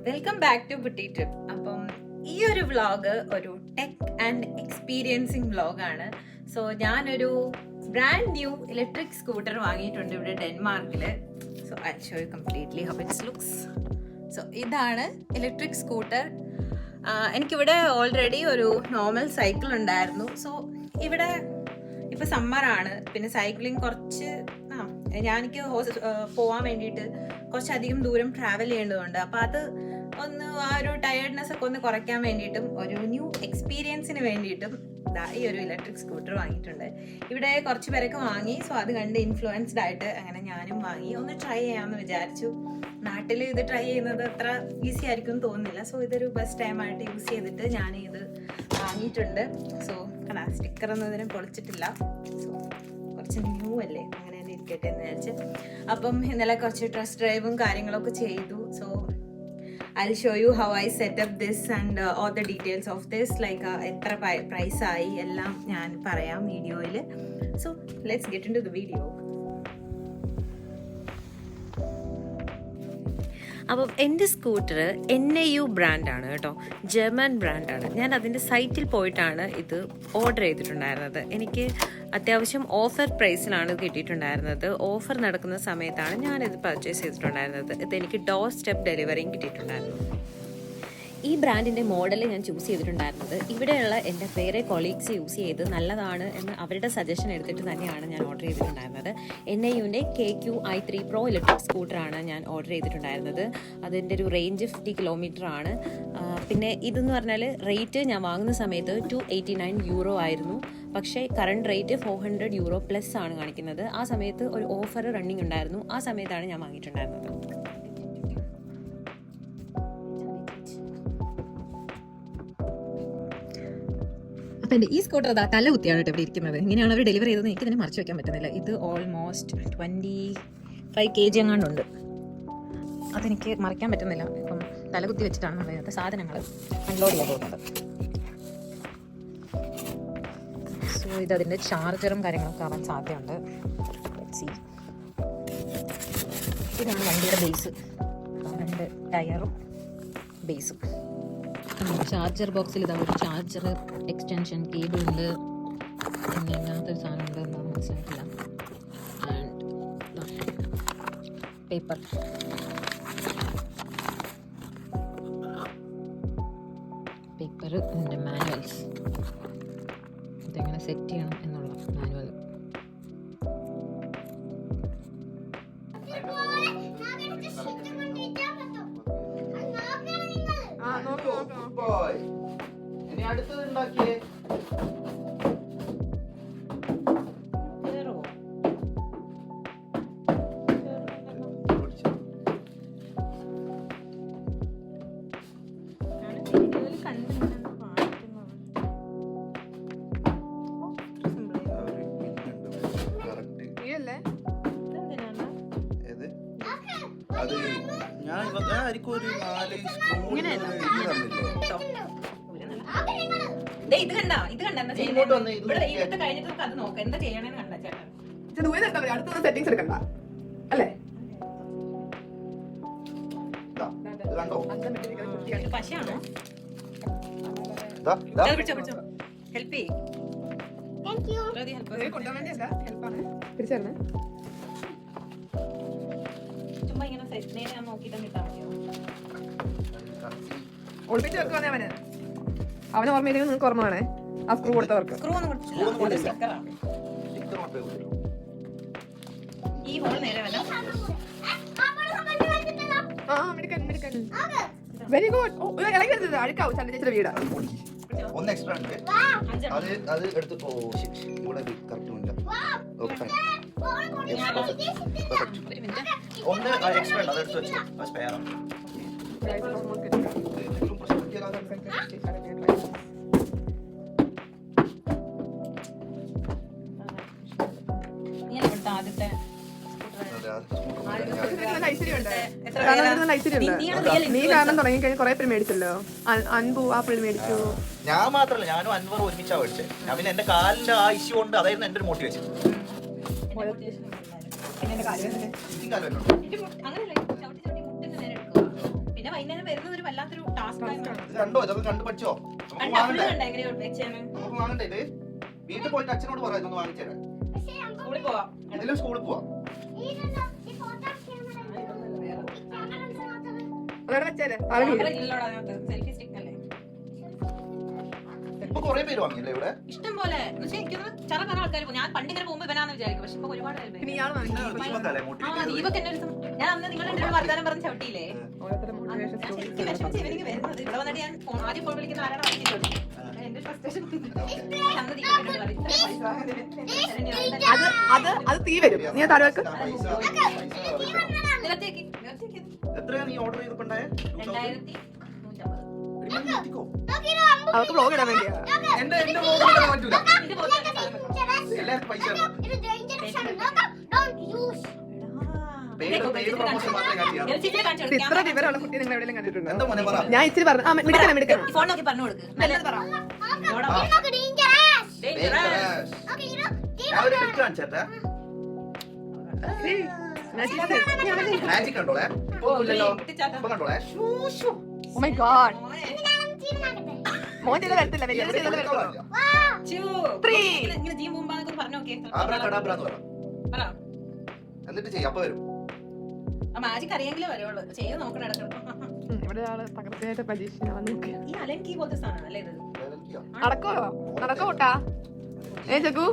Welcome back to ബുട്ടി trip. അപ്പം ഈ ഒരു വ്ളോഗ് ഒരു ടെക് ആൻഡ് എക്സ്പീരിയൻസിങ് വ്ളോഗാണ്. സോ ഞാനൊരു ബ്രാൻഡ് ന്യൂ ഇലക്ട്രിക് സ്കൂട്ടർ വാങ്ങിയിട്ടുണ്ട് ഇവിടെ ഡെൻമാർക്കില്. So I show you completely how it's looks. So ഇതാണ് ഇലക്ട്രിക് സ്കൂട്ടർ. എനിക്കിവിടെ ഓൾറെഡി ഒരു നോർമൽ സൈക്കിൾ ഉണ്ടായിരുന്നു. സോ ഇവിടെ ഇപ്പം സമ്മറാണ്, പിന്നെ സൈക്ലിംഗ് കുറച്ച് എനിക്ക് പോവാൻ വേണ്ടിയിട്ട് കുറച്ചധികം ദൂരം ട്രാവൽ ചെയ്യേണ്ടതുണ്ട്. അപ്പോൾ അത് ഒന്ന് ആ ഒരു ടയേർഡ്നെസ് ഒക്കെ ഒന്ന് കുറയ്ക്കാൻ വേണ്ടിയിട്ടും ഒരു ന്യൂ എക്സ്പീരിയൻസിന് വേണ്ടിയിട്ടും ഈ ഒരു ഇലക്ട്രിക് സ്കൂട്ടർ വാങ്ങിയിട്ടുണ്ട്. ഇവിടെ കുറച്ച് പേരൊക്കെ വാങ്ങി. സോ അത് കണ്ട് ഇൻഫ്ലുവൻസ്ഡ് ആയിട്ട് അങ്ങനെ ഞാനും വാങ്ങി ഒന്ന് ട്രൈ ചെയ്യാമെന്ന് വിചാരിച്ചു. നാട്ടിൽ ഇത് ട്രൈ ചെയ്യുന്നത് അത്ര ഈസി ആയിരിക്കും എന്ന് തോന്നുന്നില്ല. സോ ഇതൊരു ബെസ്റ്റ് ടൈമായിട്ട് യൂസ് ചെയ്തിട്ട് ഞാൻ ഇത് വാങ്ങിയിട്ടുണ്ട്. സോ സ്റ്റിക്കർ ഒന്നും ഇതിനെ പൊളിച്ചിട്ടില്ല. സോ കുറച്ച് ന്യൂ അല്ലേ, അങ്ങനെ തന്നെ ഇരിക്കട്ടെ എന്ന് വിചാരിച്ച്. അപ്പം ഇന്നലെ കുറച്ച് ടെസ്റ്റ് ഡ്രൈവും കാര്യങ്ങളൊക്കെ ചെയ്തു. So I'll show you how I set up this and all the details of this, like എത്ര പ്രൈസ് ആയി എല്ലാം ഞാൻ പറയാം വീഡിയോയിൽ. So let's get into the video. അപ്പം എൻ്റെ സ്കൂട്ടർ NAU ബ്രാൻഡാണ് കേട്ടോ, ജർമ്മൻ ബ്രാൻഡാണ്. ഞാൻ അതിൻ്റെ സൈറ്റിൽ പോയിട്ടാണ് ഇത് ഓർഡർ ചെയ്തിട്ടുണ്ടായിരുന്നത്. എനിക്ക് അത്യാവശ്യം ഓഫർ പ്രൈസിലാണ് ഇത് കിട്ടിയിട്ടുണ്ടായിരുന്നത്. ഓഫർ നടക്കുന്ന സമയത്താണ് ഞാനിത് പർച്ചേസ് ചെയ്തിട്ടുണ്ടായിരുന്നത്. ഇതെനിക്ക് ഡോർ സ്റ്റെപ്പ് ഡെലിവറിയും കിട്ടിയിട്ടുണ്ടായിരുന്നു. ഈ ബ്രാൻഡിൻ്റെ മോഡൽ ഞാൻ ചൂസ് ചെയ്തിട്ടുണ്ടായിരുന്നത് ഇവിടെയുള്ള എൻ്റെ വേറെ കൊളീഗ്സ് യൂസ് ചെയ്ത് നല്ലതാണ് എന്ന് അവരുടെ സജഷൻ എടുത്തിട്ട് തന്നെയാണ് ഞാൻ ഓർഡർ ചെയ്തിട്ടുണ്ടായിരുന്നത്. NAUവിൻ്റെ KQ-i3 Pro ഇലക്ട്രിക് സ്കൂട്ടറാണ് ഞാൻ ഓർഡർ ചെയ്തിട്ടുണ്ടായിരുന്നത്. അതിൻ്റെ ഒരു റേഞ്ച് 50 കിലോമീറ്റർ ആണ്. പിന്നെ ഇതെന്ന് പറഞ്ഞാൽ റേറ്റ് ഞാൻ വാങ്ങുന്ന സമയത്ത് €289 ആയിരുന്നു. പക്ഷേ കറണ്ട് റേറ്റ് €400 പ്ലസ് ആണ് കാണിക്കുന്നത്. ആ സമയത്ത് ഒരു ഓഫർ റണ്ണിങ് ഉണ്ടായിരുന്നു. ആ സമയത്താണ് ഞാൻ വാങ്ങിയിട്ടുണ്ടായിരുന്നത്. അപ്പം എൻ്റെ ഈ സ്കൂട്ടർ അതാ തല കുത്തിയാണ് കേട്ടോ ഇവിടെ ഇരിക്കുന്നത്. ഇങ്ങനെയാണ് അവർ ഡെലിവറി ചെയ്തത്. എനിക്ക് ഇതിനെ മറിച്ച് വയ്ക്കാൻ പറ്റുന്നില്ല. ഇത് ഓൾമോസ്റ്റ് 25 kg എങ്ങാണ്ടുണ്ട്. അതെനിക്ക് മറിക്കാൻ പറ്റുന്നില്ല. ഇപ്പം തല കുത്തി വെച്ചിട്ടാണ് അതിനകത്ത് സാധനങ്ങൾ അൺലോഡ് ചെയ്യാൻ പോകുന്നത്. സോ ഇതതിൻ്റെ ചാർജറും കാര്യങ്ങളൊക്കെ ആവാൻ സാധ്യതയുണ്ട്. ഇതാണ് വണ്ടിയുടെ ബേസ്, രണ്ട് ടയറും ബേസും. ചാർജർ ബോക്സിൽ ഇതാ ഒരു ചാർജർ എക്സ്റ്റൻഷൻ കേബിൾ ഉണ്ട്. പിന്നെ ഇങ്ങനത്തൊരു സാധനം ഉണ്ട്, എന്താണെന്ന് മനസ്സിലാക്കില്ല. And paper. ഇതിൻ്റെ മാനുവൽസ്, ഇതെങ്ങനെ സെറ്റ് ചെയ്യണം എന്നുള്ള മാനുവൽ. ഇനി അടുത്തത് ഉണ്ടാക്കിയേ. അത് ഞാൻ ആയിരിക്കും ഒരു 4 സ്ക്രൂ ഇത് കണ്ട ഇവിടുത്തെ കഴിഞ്ഞിട്ട് നമുക്ക് അത് നോക്കാം എന്താ ചെയ്യണേന്ന് കണ്ട ചേട്ടാ. അടുത്ത സെറ്റിംഗ്സ് എടുക്കണ്ട അല്ലേ? പശയാണോ? ഹെൽപ്പ് ചെയ്യും. ചുമ്മാ ഇങ്ങനെ നേരെ നോക്കിയിട്ട് ഇട്ടാൽ മതിയോ? ഒളിപ്പിച്ച് വെക്കുവാണേ അവന് ഓർമ്മയില്ലെങ്കിൽ നിങ്ങൾക്ക് ഓർമ്മ വേണേ. ആ സ്ക്രൂ കൊടുത്തവർക്ക് സ്ക്രൂ ഒന്നും കൊടുത്തിട്ടില്ല. ഈ ഹോൾ നേരെ വല്ല വെരി ഗുഡ്. ഇളകി വരുന്നത് അഴുക്കാവും. ചേച്ചിയുടെ വീടാ. ഒന്ന് എക്സ്ട്രാ ഉണ്ട്. അത് എടുത്ത് ഇവിടെ കറക്റ്റ് ഉണ്ട്. ഒന്ന് എക്സ്ട്രാ ഉണ്ട്, അത് എടുത്ത് വെച്ചു. സ്പെയർ ആണ്. ആദ്യത്തെ നീ കാരണം തുടങ്ങി കഴിഞ്ഞാൽ കുറെ പേര് മേടിച്ചല്ലോ. അൻപു ആപ്പിൾ മേടിച്ചു. ഞാൻ മാത്രല്ല, ഞാനും അൻവർ ഒരുമിച്ചാ മേടിച്ചത്. ഞാൻ പിന്നെ എന്റെ കാലിന്റെ ആ ഇഷ്യൂ കൊണ്ട് അതായിരുന്നു എന്റെ ഒരു മോട്ടിവേഷൻ. പിന്നെ വൈകുന്നേരം വരുന്നത് ഒരു വല്ലാത്തൊരു ടാസ്ക് ആയി മാറും. ഇത് കണ്ടോ? ഇതൊക്കെ കണ്ട് പഠിച്ചോ? നമുക്ക് കണ്ടോ? വാങ്ങണ്ടേ? കണ്ടോ എങ്ങനെയാ വെച്ചേന്ന്? നമുക്ക് വാങ്ങണ്ടേ ഇത്? വീട്ടിൽ പോയിട്ട് അച്ഛനോട് പറയാം ഇതൊന്ന് വാങ്ങിച്ചു തരാൻ. സ്കൂളിൽ പോവാം. ഇതിലും സ്കൂളിൽ പോവാം. അതവിടെ വെച്ചേരെ ക്യാമറ ഇല്ലല്ലോടാ അതിനകത്ത്. സെൽഫി സ്റ്റിക്ക് അല്ലേ? ഇപ്പൊ കൊറേ പേര് വാങ്ങിയില്ലേ ഇവിടെ? ഇഷ്ടം പോലെ. എന്നുവെച്ചാ എനിക്കൊന്ന് ചെറുക്കാൻ ആൾക്കാർ പോകും. ഞാൻ പണ്ട് ഇങ്ങനെ പോകുമ്പോ ഇവനാന്ന് വിചാരിക്കും. പക്ഷെ ഇപ്പൊ ഒരുപാട് പേര് പിന്നെ ഇയാൾ വാങ്ങി ദീപക്കല്ലേ ആ മോട്ടിവേറ്റ് ദീപക് എന്നെ ഒരു ദിവസം ഞാൻ അന്ന് നിങ്ങളുടെ രണ്ടുപേരും വർത്താനം പറഞ്ഞ് ചവിട്ടിയില്ലേ? ഓരോരുത്തരുടെ മോട്ടിവേഷൻ ഞാൻ സ്റ്റോറി ശരിക്കും വിഷമിച്ച് ഇവനിക്ക് വരുന്നത്. ഇവിടെ വന്നിട്ട് ഞാൻ ആദ്യം ഫോൺ വിളിക്കുന്ന ആരാണ് അറിയിച്ചിട്ടുണ്ട്. എന്റെ frustration അന്ന് ദീപകിനോട് പറയും, ഇത്രയും പൈസ വാങ്ങുന്നതിന് അത് തീ വരും. നീ താഴെ വെക്ക്. നിലത്തേക്ക് എത്രയാ നീ ഓർഡർ ചെയ്തിട്ടുണ്ടായേ? 2150. അവർക്ക് വ്ലോഗ് ഇടാൻ വേണ്ടിയാ. എന്റെ മോഹൻ പറ്റൂല. ഇത് പോലത്തെ സാധനം വെച്ചോ. എല്ലാവർക്കും പൈസ തരണം. ഇത്ര ഇത്ര വിവരമുള്ള കുട്ടി നിങ്ങൾ എവിടെയെങ്കിലും കണ്ടിട്ടുണ്ടോ? എന്താ മോനെ പറ? ഞാൻ ഇച്ചിരി പറഞ്ഞു. ആ മിടുക്കണം. ഫോൺ നോക്കി പറഞ്ഞു കൊടുക്ക്. നല്ലത് പറ. Dangerous. ഞാൻ ഒരു trick കാണിച്ചേരട്ടെ. Magic കണ്ടോളെ? ഇപ്പൊ ഇല്ലല്ലോ. ഇപ്പൊ കണ്ടോളെ? Oh my god. മോൻ ചെയ്ത വരത്തില്ല. വലിയ ചെയ്ത വരത്തില്ല. 3 ഇങ്ങനെ ജീം ബൂമ്പാന്നൊക്കെ പറഞ്ഞു നോക്കിയേ. ആബ്രാകഡാബ്ര എന്ന് പറ. പറ. എന്നിട്ട് ചെയ്യ, അപ്പൊ വരും. ആ മാജിക് അറിയെങ്കിലേ വരുള്ളൂ. ചെയ്ത് നോക്കണം ഇടയ്ക്ക്. ഇവിടെ ആള് തകർച്ചയായിട്ട് പരീക്ഷ നോക്കി ഈ അലൻകി പോലത്തെ സാധനം അല്ലേ ഇത്? നടക്കോ കൂട്ടാ. ജഗു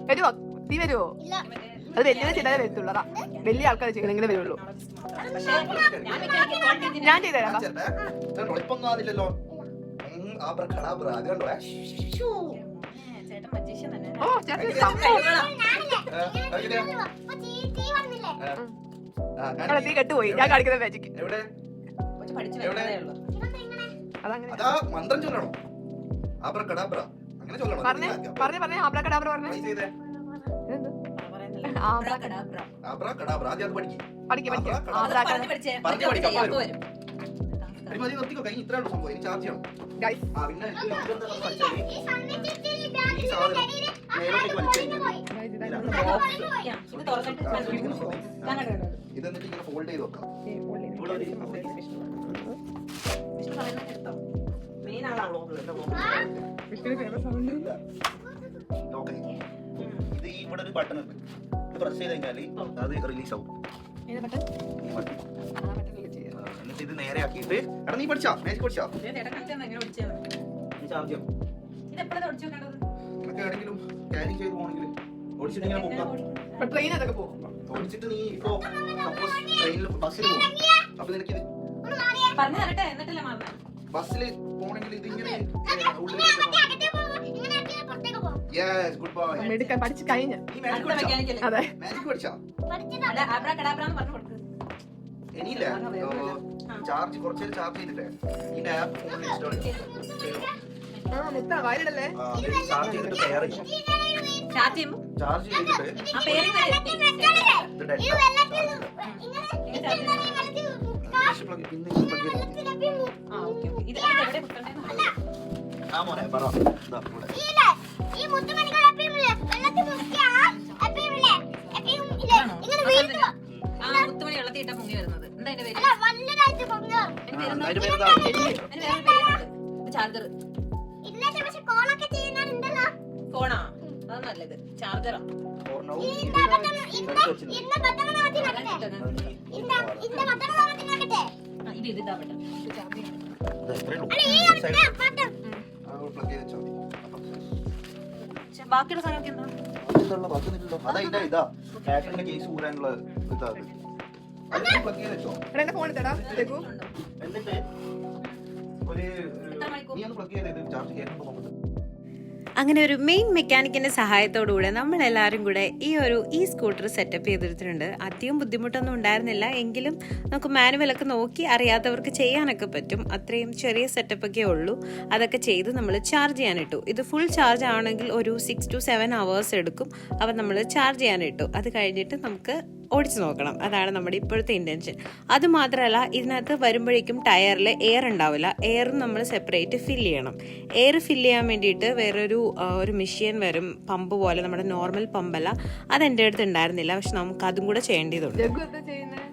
വരുവോ? നീ വരുവോ? അത് വലിയ ചെയ്താലേ വരത്തുള്ളതാ. വലിയ ആൾക്കാർ ചെയ്യണമെങ്കിലേ വരുള്ളൂ. പക്ഷേ ഞാൻ വിചാരിക്കും content ഞാൻ ചെയ്തുതരാം. കാണിച്ചേരട്ടെ. കണ്ടോ? ഇപ്പൊ ഒന്നും ആവില്ലല്ലോ. ആബ്രാകഡാബ്ര. അത് കണ്ടോളെ? ചേട്ടൻ magician തന്നെ. ഓ ചേട്ടൻ സംഭവം. അവിടെ തീ കെട്ടുപോയി. ഞാൻ കാണിക്കുന്ന മാജിക് എവിടെ? കുറച്ച് പഠിച്ച് വരുന്നതേ ഉള്ളൂ. അതങ്ങനെ അതാ മന്ത്രം ചൊല്ലണം. ആബ്രാകഡാബ്ര. അങ്ങനെ ചൊല്ലണം. പറഞ്ഞേ ആബ്രാകഡാബ്ര പറഞ്ഞേ. Try ചെയ്തേ. ഇതെന്ത്? ആബ്രാകഡാബ്ര. ആബ്രാകഡാബ്ര. ആദ്യം അത് പഠിക്ക്. പഠിക്ക് ആബ്രാകഡാബ്ര. പറഞ്ഞ് പഠിച്ചേ. പറഞ്ഞ് എന്നിട്ട് പഠിക്കാം, ചെയ്യാം. അപ്പൊ അപ്പൊ വരും. ഒരു മതി നിർത്തിക്കോ. കഴിഞ്ഞ് ഇത്രേ ഉള്ളൂ സംഭവം. ഇനി ചാർജ് ചെയ്യണം. ഗൈസ് ആ പിന്നെ ഇതെന്താ പഠിച്ചാൽ ഈ സാധനം മേലോട്ടേക്ക് വലിച്ചു കഴിഞ്ഞാൽ ഇത് തുറന്നിട്ട് കണ്ടുപിടിക്കണം. ഞാൻ കണ്ടു. ഇത് എന്നിട്ട് ഇങ്ങനെ ഫോൾഡ് ചെയ്ത് വെക്കാം. ഇവിടെ ഒരു വിഷ്ണു പറയുന്നത് എടുത്തോ. മെയിൻ ആളാണോ? ലോക്ക് ചെയ്യും. ഇത് ഈ ഇവിടെ ഒരു ബട്ടൺ ഉണ്ട്. ഇത് പ്രസ് ചെയ്ത് കഴിഞ്ഞാൽ അത് റിലീസ് ആവും. ഈ ബട്ടൺ. എന്നിട്ട് ഇത് നേരെ ആക്കിയിട്ട് എടാ നീ പഠിച്ചാ മാജിക് പഠിച്ചാ ചേട്ടൻ കളിച്ചാൽ എങ്ങനെ പഠിച്ചത്? നീ ചാർജ് ചെയ്യണം. ഇത് എപ്പോഴാണ് പഠിച്ചു വെക്കേണ്ടത്? നിനക്ക് എവിടെയെങ്കിലും ക്യാരി ചെയ്ത് പോകണമെങ്കിൽ ഓടിച്ചിട്ട് ഇങ്ങനെ പോകാം. ട്രെയിൻ അതൊക്കെ പോകും. ഓടിച്ചിട്ട് നീ ഇപ്പോ സപ്പോസ് ട്രെയിനിൽ ബസ്സിൽ പോകും. അപ്പൊ നിനക്ക് ഇത് പറഞ്ഞു തരട്ടെ എന്നിട്ടല്ലേ മാറുന്നത്? ബസ്സിൽ പോകണമെങ്കിൽ ഇത് ഇങ്ങനെ യെസ് ഗുഡ് ബോയ്. മെഡിക്കൽ പഠിച്ചു കഴിഞ്ഞ. നീ മാജിക് അടുത്ത പഠിച്ചാ മെക്കാനിക്കല്. അതെ മാജിക് പഠിച്ചാ ആബ്രാകഡാബ്രാന്ന് പറഞ്ഞു കൊടുക്ക്. ഇനിയില്ല ചാർജ് കുറച്ചേരം ചാർജ് ചെയ്തിട്ടേ ഈ ആപ്പ് ഫോണിൽ ഇൻസ്റ്റാൾ ചെയ്യണം. മുത്ത വയലല്ലേ. ചാർജ് ചെയ്തിട്ട് പെയർ ചെയ്യും. ചാർജ് ചെയ്യുമ്പോ ചാർജ് ചെയ്തിട്ട് ആ പേരും വരെ എത്തി. ഇത് ഡെൽറ്റ എങ്ങനെ ചാർജ് ചെയ്യുന്നത്? ആ ഓക്കെ ഓക്കെ. ഇത് എവിടെ കുത്തണ്ടേന്ന്? ആ മോനെ പറ. ഇതാ ഇവിടെ. ആ മുത്തുമണി വെള്ളത്തിൽ ഇട്ടാ പൊങ്ങി വരുന്നത്. എന്താ അതിന്റെ പേര്? അതിന്റെ പേരെന്താ? അതിന് വേറെ പേരുണ്ട്. ഇത് ചാർജർ. ഫോണാ? അതൊന്നല്ല ഇത്. ചാർജറാ. For now, ഇത് ഇത് ഇതാ ബട്ടൺ. ഇത് ചാർജ് ചെയ്യണം. ഇതാ ഇത്രയേ ഉള്ളൂ. പ്ലഗ് ചെയ്ത് വെച്ചാൽ മതി. ബാക്കിയുള്ള സാധനമൊക്കെ എന്താ? ഇതുള്ള ബാക്കിയൊന്നുമില്ലല്ലോ. അതാ ഇതാ ഇതാ ബാറ്ററിന്റെ കേസ് ഊരാനുള്ള ഇതാ അത്. അത് പ്ലഗ് ചെയ്ത് വെച്ചോ. എന്റെ ഫോൺ എടുത്തടാ. ജഗു എന്നിട്ട് ഒരു നീ ഒന്ന് പ്ലഗ് ചെയ്ത് ചാർജ് ചെയ്യാൻ നോക്കുന്നത്. അങ്ങനെ ഒരു മെയിൻ മെക്കാനിക്കിന്റെ സഹായത്തോടുകൂടെ നമ്മളെല്ലാവരും കൂടെ ഈ സ്കൂട്ടർ സെറ്റപ്പ് ചെയ്തെടുത്തിട്ടുണ്ട്. അധികം ബുദ്ധിമുട്ടൊന്നും ഉണ്ടായിരുന്നില്ല. എങ്കിലും നമുക്ക് മാനുവലൊക്കെ നോക്കി അറിയാത്തവർക്ക് ചെയ്യാനൊക്കെ പറ്റും. അത്രയും ചെറിയ സെറ്റപ്പൊക്കെ ഉള്ളൂ. അതൊക്കെ ചെയ്ത് നമ്മൾ ചാർജ് ചെയ്യാനിട്ടു. ഇത് ഫുൾ ചാർജ് ആണെങ്കിൽ ഒരു 6 to 7 hours എടുക്കും. അപ്പം നമ്മൾ ചാർജ് ചെയ്യാനിട്ടു. അത് കഴിഞ്ഞിട്ട് നമുക്ക് ഓടിച്ചു നോക്കണം. അതാണ് നമ്മുടെ ഇപ്പോഴത്തെ ഇൻറ്റൻഷൻ. അതുമാത്രമല്ല ഇതിനകത്ത് വരുമ്പോഴേക്കും ടയറിൽ എയർ ഉണ്ടാവില്ല. എയറും നമ്മൾ സെപ്പറേറ്റ് ഫില്ല് ചെയ്യണം. എയർ ഫില്ല് ചെയ്യാൻ വേണ്ടിയിട്ട് വേറൊരു മെഷീൻ വരും, പമ്പ് പോലെ, നമ്മുടെ നോർമൽ പമ്പല്ല. അതെൻ്റെ അടുത്ത് ഉണ്ടായിരുന്നില്ല. പക്ഷെ നമുക്ക് അതും കൂടെ ചെയ്യേണ്ടതുണ്ട്. ജഗു എന്താ ചെയ്യുന്നത്?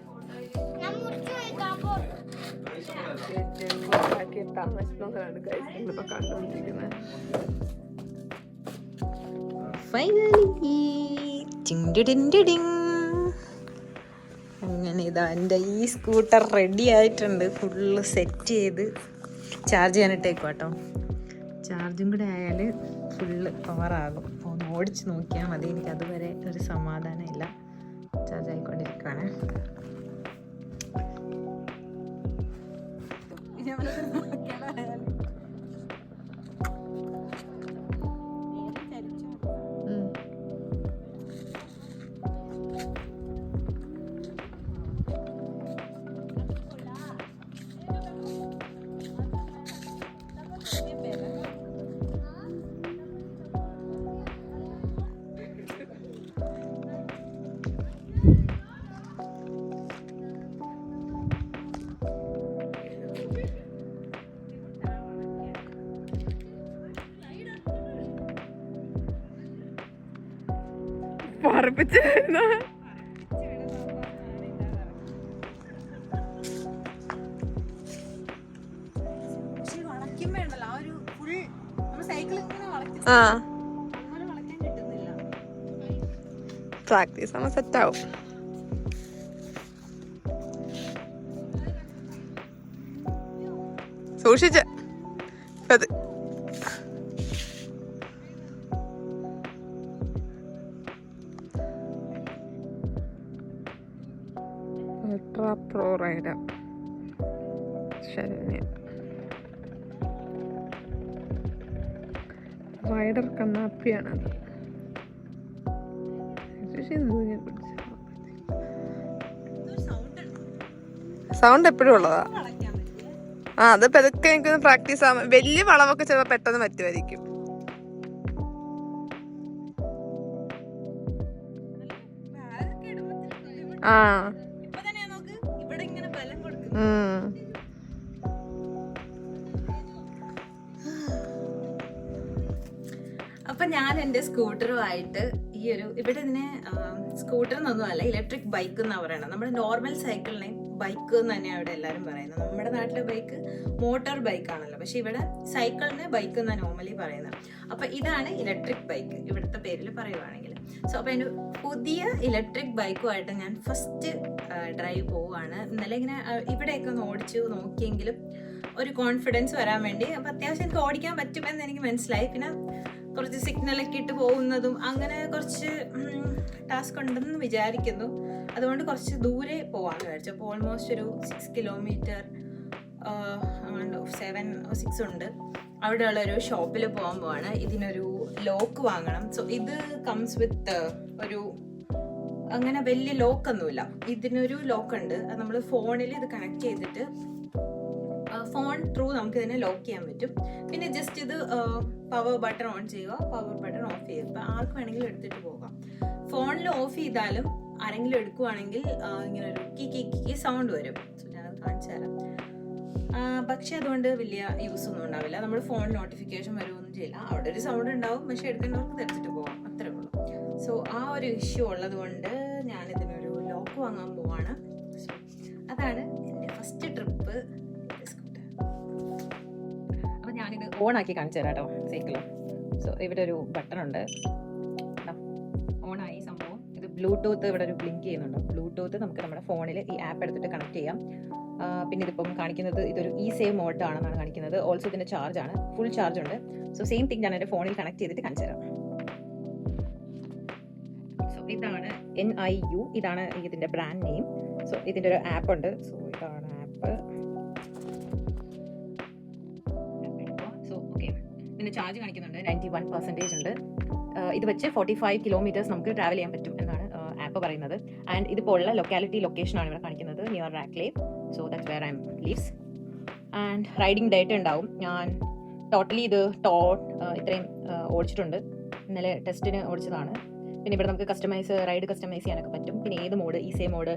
അങ്ങനെ ഇതാ എൻ്റെ ഈ സ്കൂട്ടർ റെഡി ആയിട്ടുണ്ട്. ഫുള്ള് സെറ്റ് ചെയ്ത് ചാർജ് ചെയ്യാനിട്ടേക്കും കേട്ടോ. ചാർജും കൂടെ ആയാൽ ഫുള്ള് പവറാകും. അപ്പോൾ ഒന്ന് ഓടിച്ച് നോക്കിയാൽ മതി. എനിക്ക് അതുവരെ ഒരു സമാധാനം ഇല്ല. ചാർജ് ആയിക്കൊണ്ടിരിക്കുകയാണ്. പറപ്പിച്ചായിരുന്നു. പ്രാക്ടീസ് ആവുമ്പോ സെറ്റ് ആവും. സൂക്ഷിച്ച് അത് ultra pro rider Saranya rider കണ്ണാപ്പിയാണത്. സൗണ്ട് എപ്പോഴും ഉള്ളതാ. അത് പെതൊക്കെ എനിക്കൊന്ന് പ്രാക്ടീസ് ആവാൻ. വലിയ വളവൊക്കെ ചിലപ്പോൾ പെട്ടെന്ന് പറ്റുമായിരിക്കും. ആ അപ്പൊ ഞാൻ എൻ്റെ സ്കൂട്ടറുമായിട്ട് ഈ ഒരു ഇവിടെ ഇതിനെ സ്കൂട്ടർ എന്നൊന്നും അല്ല, ഇലക്ട്രിക് ബൈക്ക് എന്നാ പറയണത്. നമ്മുടെ നോർമൽ സൈക്കിളിനെ ബൈക്ക് എന്ന് തന്നെയാണ് ഇവിടെ എല്ലാവരും പറയുന്നത്. നമ്മുടെ നാട്ടിലെ ബൈക്ക് മോട്ടോർ ബൈക്ക് ആണല്ലോ, പക്ഷെ ഇവിടെ സൈക്കിളിനെ ബൈക്ക് എന്നാണ് നോർമലി പറയുന്നത്. അപ്പൊ ഇതാണ് ഇലക്ട്രിക് ബൈക്ക് ഇവിടുത്തെ പേരിൽ പറയുവാണെങ്കിൽ. സോ അപ്പൊ എൻ്റെ പുതിയ ഇലക്ട്രിക് ബൈക്കുമായിട്ട് ഞാൻ ഫസ്റ്റ് ഡ്രൈവ് പോവുകയാണ്. ഇന്നലെ ഇങ്ങനെ ഇവിടെയൊക്കെ ഒന്ന് ഓടിച്ചു നോക്കിയെങ്കിലും ഒരു കോൺഫിഡൻസ് വരാൻ വേണ്ടി. അപ്പൊ അത്യാവശ്യം എനിക്ക് ഓടിക്കാൻ പറ്റുമെന്ന് എനിക്ക് മനസ്സിലായി. പിന്നെ കുറച്ച് സിഗ്നലൊക്കെ ഇട്ട് പോകുന്നതും അങ്ങനെ കുറച്ച് ടാസ്ക് ഉണ്ടെന്ന് വിചാരിക്കുന്നു. അതുകൊണ്ട് കുറച്ച് ദൂരെ പോവാന്ന് വിചാരിച്ചു. അപ്പോൾ ഓൾമോസ്റ്റ് ഒരു 6 കിലോമീറ്റർ 7-6 ഉണ്ട്. അവിടെയുള്ള ഒരു ഷോപ്പിൽ പോകാൻ പോവാണ്. ഇതിനൊരു ലോക്ക് വാങ്ങണം. സോ ഇത് കംസ് വിത്ത് ഒരു അങ്ങനെ വലിയ ലോക്കൊന്നുമില്ല. ഇതിനൊരു ലോക്ക് ഉണ്ട്. അത് നമ്മൾ ഫോണിൽ ഇത് കണക്ട് ചെയ്തിട്ട് ഫോൺ ത്രൂ നമുക്ക് ഇതിനെ ലോക്ക് ചെയ്യാൻ പറ്റും. പിന്നെ ജസ്റ്റ് ഇത് പവർ ബട്ടൺ ഓൺ ചെയ്യുക, പവർ ബട്ടൺ ഓഫ് ചെയ്യുക. ഇപ്പം ആർക്ക് വേണമെങ്കിലും എടുത്തിട്ട് പോകാം. ഫോണിൽ ഓഫ് ചെയ്താലും ആരെങ്കിലും എടുക്കുവാണെങ്കിൽ ഇങ്ങനെ ഒരു കി സൗണ്ട് വരും. സോ ഞാനത് കാണിച്ചു തരാം. പക്ഷെ അതുകൊണ്ട് വലിയ യൂസ് ഒന്നും ഉണ്ടാവില്ല. നമ്മൾ ഫോൺ നോട്ടിഫിക്കേഷൻ വരുമൊന്നും ചെയ്യില്ല. അവിടെ ഒരു സൗണ്ട് ഉണ്ടാവും, പക്ഷെ എടുക്കുന്നവർക്ക് തെറിച്ചിട്ട് പോകാം, അത്രേ ഉള്ളൂ. സോ ആ ഒരു ഇഷ്യൂ ഉള്ളത് കൊണ്ട് ഞാനിതിനൊരു ലോക്ക് വാങ്ങാൻ പോവാണ്. സോ അതാണ് എൻ്റെ ഫസ്റ്റ് ട്രിപ്പ് സ്കൂട്ടർ. അപ്പം ഞാനിത് ഓൺ ആക്കി കാണിച്ചു തരാം കേട്ടോ സൈക്കിള്. സോ ഇവിടെ ഒരു ബട്ടൺ ഉണ്ട്, ഓണായി സംഭവം. ഇത് ബ്ലൂടൂത്ത് ഇവിടെ ഒരു ബ്ലിങ്ക് ചെയ്യുന്നുണ്ട്. ബ്ലൂടൂത്ത് നമുക്ക് നമ്മുടെ ഫോണിൽ ഈ ആപ്പ് എടുത്തിട്ട് കണക്ട് ചെയ്യാം. പിന്നെ ഇതിപ്പം കാണിക്കുന്നത് ഇതൊരു ഇ സേവ് മോഡ് ആണെന്നാണ് കാണിക്കുന്നത്. ഓൾസോ ഇതിൻ്റെ ചാർജ് ആണ്, ഫുൾ ചാർജ് ഉണ്ട്. സോ സെയിം തിങ് ഞാൻ എൻ്റെ ഫോണിൽ കണക്ട് ചെയ്തിട്ട് കാണിച്ചു തരാം. സോ ഇതാണ് NIU, ഇതാണ് ഇതിൻ്റെ ബ്രാൻഡ് നെയിം. സോ ഇതിൻ്റെ ഒരു ആപ്പ് ഉണ്ട്. സോ ഇതാണ് ആപ്പ്. സോ ഓക്കെ, ഇതിൻ്റെ ചാർജ് കാണിക്കുന്നുണ്ട് 91% ഉണ്ട്. ഇത് വെച്ച് 45 കിലോമീറ്റേഴ്സ് നമുക്ക് ട്രാവൽ ചെയ്യാൻ പറ്റും എന്നാണ് ആപ്പ് പറയുന്നത്. ആൻഡ് ഇതിപ്പോൾ ഉള്ള ലൊക്കേഷനാണ് ഇവിടെ കാണിക്കുന്നത്, near Wroclaw. So that's where I am lives. And riding data ഉണ്ടാവും. ഞാൻ ടോട്ടലി ഇത് ഇത്രയും ഓടിച്ചിട്ടുണ്ട്. ഇന്നലെ ടെസ്റ്റിന് ഓടിച്ചതാണ്. പിന്നെ ഇവിടെ നമുക്ക് റൈഡ് കസ്റ്റമൈസ് ചെയ്യാനൊക്കെ പറ്റും. പിന്നെ ഏത് mode, easy mode,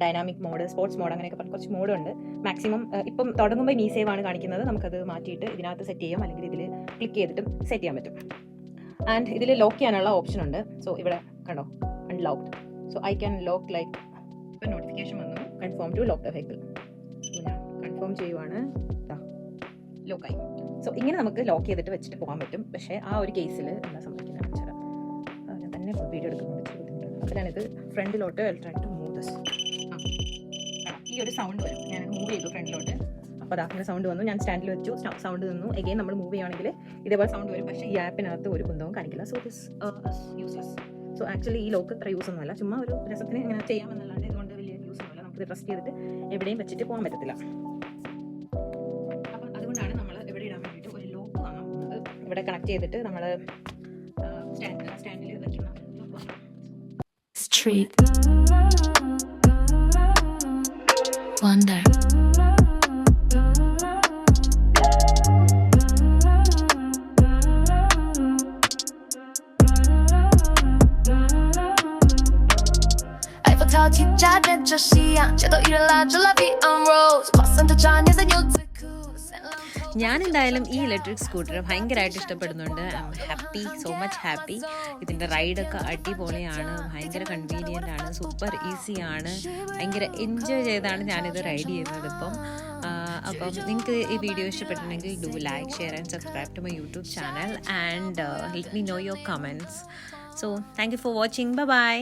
dynamic mode, sports mode, അങ്ങനെയൊക്കെ പറഞ്ഞ് കുറച്ച് മോഡുണ്ട്. മാക്സിമം ഇപ്പം തുടങ്ങുമ്പോൾ ഈ സേവ് ആണ് കാണിക്കുന്നത്. നമുക്കത് മാറ്റിയിട്ട് ഇതിനകത്ത് സെറ്റ് ചെയ്യാം, അല്ലെങ്കിൽ ഇതിൽ ക്ലിക്ക് ചെയ്തിട്ടും സെറ്റ് ചെയ്യാൻ പറ്റും. ആൻഡ് ഇതിൽ ലോക്ക് ചെയ്യാനുള്ള ഓപ്ഷൻ ഉണ്ട്. സോ ഇവിടെ കണ്ടോ, unlocked. So I can lock like ഇപ്പം നോട്ടിഫിക്കേഷൻ വന്നു, confirm to lock the vehicle. So ഞാൻ കൺഫേം കൺഫേം ചെയ്യുവാണ്. ലോക്കായി. സോ ഇങ്ങനെ നമുക്ക് ലോക്ക് ചെയ്തിട്ട് വെച്ചിട്ട് പോകാൻ പറ്റും. പക്ഷേ ആ ഒരു കേസിൽ എന്താ സംഭവിക്കുന്നത് വെച്ചാൽ ഞാൻ തന്നെ വീഡിയോ എടുക്കുന്നത് വെച്ച് ബുദ്ധിമുട്ടുണ്ട്. അപ്പോൾ ഞാനിത് ഫ്രണ്ടിലോട്ട് ട്രൈ ടു മൂവ് ദിസ്. ഈ ഒരു സൗണ്ട് വരും. ഞാനത് മൂവ് ചെയ്തു ഫ്രണ്ടിലോട്ട്. അപ്പോൾ അതാ അങ്ങനെ സൗണ്ട് വന്നു. ഞാൻ സ്റ്റാൻഡിൽ വെച്ചു, സൗണ്ട് നിന്നു. എഗെയിൻ നമ്മൾ മൂവ് ചെയ്യുകയാണെങ്കിൽ ഇതേപോലെ സൗണ്ട് വരും. പക്ഷേ ഈ ആപ്പിനകത്ത് ഒരു കുന്തവും കാണിക്കില്ല. So this useless. So actually ഈ ലോക്ക് ഇത്ര യൂസ് ഒന്നുമല്ല. ചുമ്മാ ഒരു രസത്തിന് ഇങ്ങനെ ചെയ്യാമെന്നല്ലാണ്ട് ഇതുകൊണ്ട് വലിയ യൂസ് ഒന്നുമില്ല. നമുക്ക് ട്രസ്റ്റ് ചെയ്തിട്ട് എവിടെയും വെച്ചിട്ട് പോകാൻ പറ്റത്തില്ല. അപ്പം അതുകൊണ്ടാണ് നമ്മൾ എവിടെ ഇടാൻ വേണ്ടിയിട്ട് ഒരു ലോക്ക് വാങ്ങാൻ പോകുന്നത്. ഇവിടെ കണക്ട് ചെയ്തിട്ട് നമ്മൾ സ്റ്റാൻഡിൽ വെക്കുന്ന ലോക്ക് വാങ്ങാം. Street Wonder Eiffel Tower 起家变成夕阳，街头依然拉着 La Vie en Rose， croissant的茶年在牛仔裤。ഞാൻ എന്തായാലും ഈ ഇലക്ട്രിക് സ്കൂട്ടർ ഭയങ്കരമായിട്ട് ഇഷ്ടപ്പെടുന്നുണ്ട്. I am happy, so much happy. ഇതിൻ്റെ റൈഡൊക്കെ അടിപൊളിയാണ്, ഭയങ്കര കൺവീനിയൻ്റ് ആണ്, സൂപ്പർ ഈസിയാണ്, ഭയങ്കര എൻജോയ് ചെയ്താണ് ഞാനിത് റൈഡ് ചെയ്യുന്നത് ഇപ്പം. അപ്പം നിങ്ങൾക്ക് ഈ വീഡിയോ ഇഷ്ടപ്പെട്ടിട്ടുണ്ടെങ്കിൽ do like, share and subscribe to my YouTube channel and let me know your comments. So thank you for watching. By.